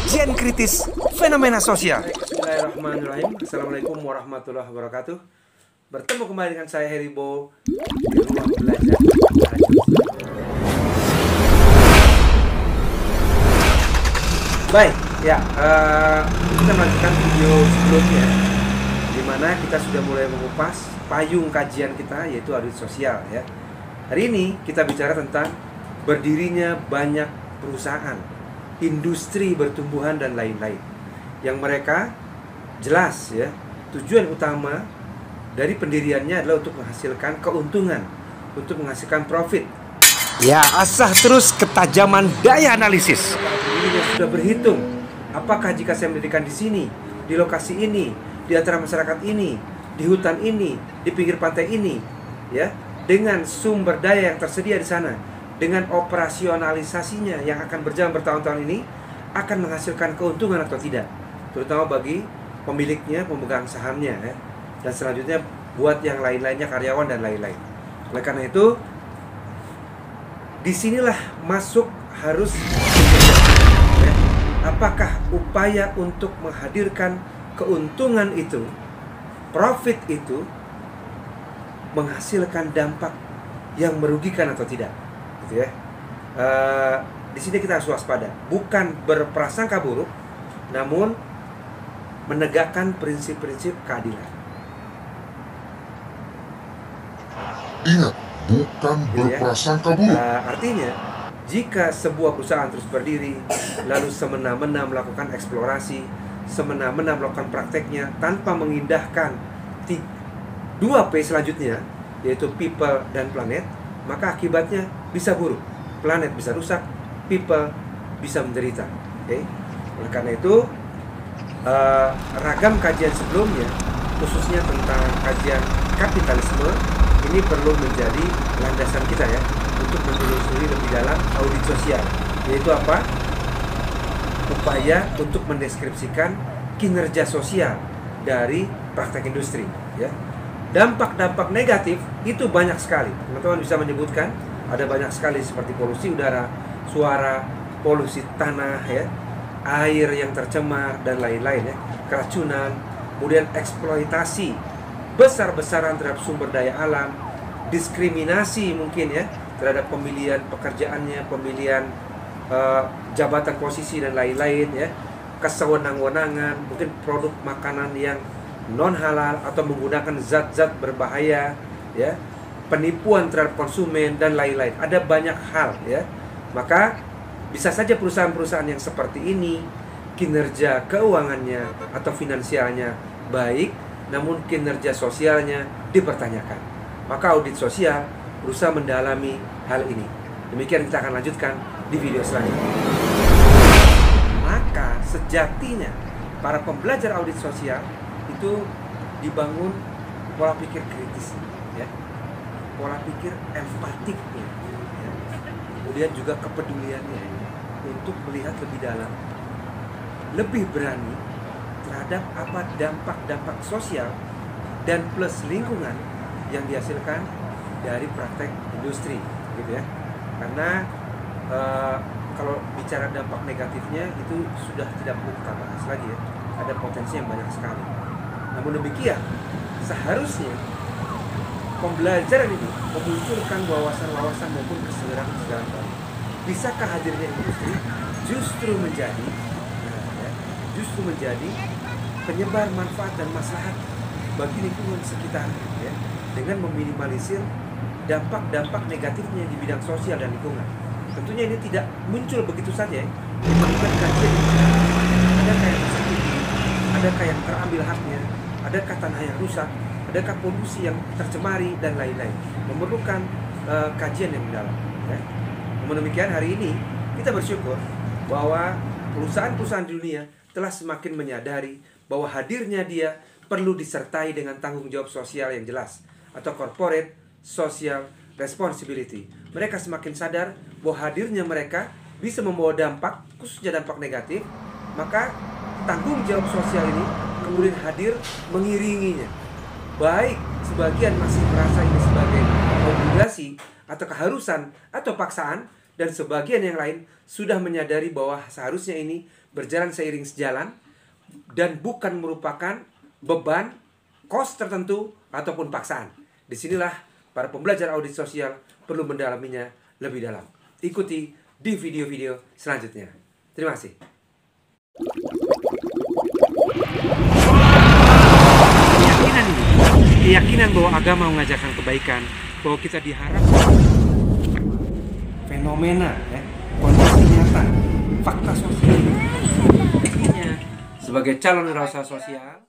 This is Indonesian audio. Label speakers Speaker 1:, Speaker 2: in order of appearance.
Speaker 1: Kajian kritis fenomena sosial.
Speaker 2: Bismillahirrahmanirrahim. Assalamualaikum warahmatullahi wabarakatuh. Bertemu kembali dengan saya Heribo di ruang belajar. Baik, ya kita melanjutkan video sebelumnya, di mana kita sudah mulai mengupas payung kajian kita, yaitu audit sosial. Ya, hari ini kita bicara tentang berdirinya banyak perusahaan, industri bertumbuhan dan lain-lain, yang mereka jelas ya tujuan utama dari pendiriannya adalah untuk menghasilkan keuntungan, untuk menghasilkan profit.
Speaker 1: Ya, asah terus ketajaman daya analisis.
Speaker 2: Pendirinya sudah berhitung, apakah jika saya mendirikan di sini, di lokasi ini, di antara masyarakat ini, di hutan ini, di pinggir pantai ini, ya, dengan sumber daya yang tersedia di sana, dengan operasionalisasinya yang akan berjalan bertahun-tahun ini, akan menghasilkan keuntungan atau tidak, terutama bagi pemiliknya, pemegang sahamnya, ya. Dan selanjutnya buat yang lain-lainnya, karyawan dan lain-lain. Oleh karena itu, disinilah masuk harus ya, apakah upaya untuk menghadirkan keuntungan itu, profit itu, menghasilkan dampak yang merugikan atau tidak. Gitu ya. Di sini kita harus waspada, bukan berprasangka buruk, namun menegakkan prinsip-prinsip keadilan.
Speaker 3: Ingat, bukan berprasangka buruk.
Speaker 2: Artinya, jika sebuah perusahaan terus berdiri, lalu semena-mena melakukan eksplorasi, semena-mena melakukan prakteknya tanpa mengindahkan 2P selanjutnya, yaitu people dan planet, maka akibatnya bisa buruk. Planet bisa rusak, people bisa menderita. Okay? Oleh karena itu, ragam kajian sebelumnya, khususnya tentang kajian kapitalisme, ini perlu menjadi landasan kita ya, untuk menelusuri lebih dalam audit sosial. Yaitu apa? Upaya untuk mendeskripsikan kinerja sosial dari praktek industri. Ya. Dampak-dampak negatif itu banyak sekali. Teman-teman bisa menyebutkan, ada banyak sekali seperti polusi udara, suara, polusi tanah, ya, air yang tercemar dan lain-lain, ya, keracunan, kemudian eksploitasi besar-besaran terhadap sumber daya alam, diskriminasi mungkin ya terhadap pemilihan pekerjaannya, pemilihan jabatan posisi dan lain-lain, ya, kesewenang-wenangan, mungkin produk makanan yang non halal atau menggunakan zat-zat berbahaya, ya, penipuan terhadap konsumen dan lain-lain. Ada banyak hal, ya. Maka bisa saja perusahaan-perusahaan yang seperti ini kinerja keuangannya atau finansialnya baik, namun kinerja sosialnya dipertanyakan. Maka audit sosial berusaha mendalami hal ini. Demikian kita akan lanjutkan di video selanjutnya. Maka sejatinya para pembelajar audit sosial itu dibangun pola pikir kritis, ya, pola pikir empatiknya, ya, kemudian juga kepeduliannya untuk melihat lebih dalam, lebih berani terhadap apa dampak-dampak sosial dan plus lingkungan yang dihasilkan dari praktek industri, gitu ya. Karena kalau bicara dampak negatifnya itu sudah tidak perlu kita bahas lagi ya. Ada potensi yang banyak sekali. Namun demikian, seharusnya pembelajaran ini memunculkan wawasan-wawasan maupun kesadaran-kesadaran baru. Bisakah hadirnya industri justru menjadi penyebar manfaat dan maslahat bagi lingkungan sekitar, ya, dengan meminimalisir dampak-dampak negatifnya di bidang sosial dan lingkungan. Tentunya ini tidak muncul begitu saja, ya. Diperlukan kajian, adakah yang tersakiti, adakah yang terambil haknya, adakah tanah yang rusak, adakah polusi yang tercemari dan lain-lain. Memerlukan kajian yang mendalam, ya. Namun demikian, hari ini kita bersyukur bahwa perusahaan-perusahaan di dunia telah semakin menyadari bahwa hadirnya dia perlu disertai dengan tanggung jawab sosial yang jelas, atau corporate social responsibility. Mereka semakin sadar bahwa hadirnya mereka bisa membawa dampak, khususnya dampak negatif. Maka tanggung jawab sosial ini kemudian hadir mengiringinya. Baik sebagian masih merasa ini sebagai obligasi atau keharusan atau paksaan, dan sebagian yang lain sudah menyadari bahwa seharusnya ini berjalan seiring sejalan dan bukan merupakan beban, kos tertentu ataupun paksaan. Disinilah para pembelajar audit sosial perlu mendalaminya lebih dalam. Ikuti di video-video selanjutnya. Terima kasih. Keyakinan bahwa agama mengajarkan kebaikan, bahwa kita diharapkan fenomena, kondisi nyata, fakta sosial. Sebagai calon wirausaha sosial,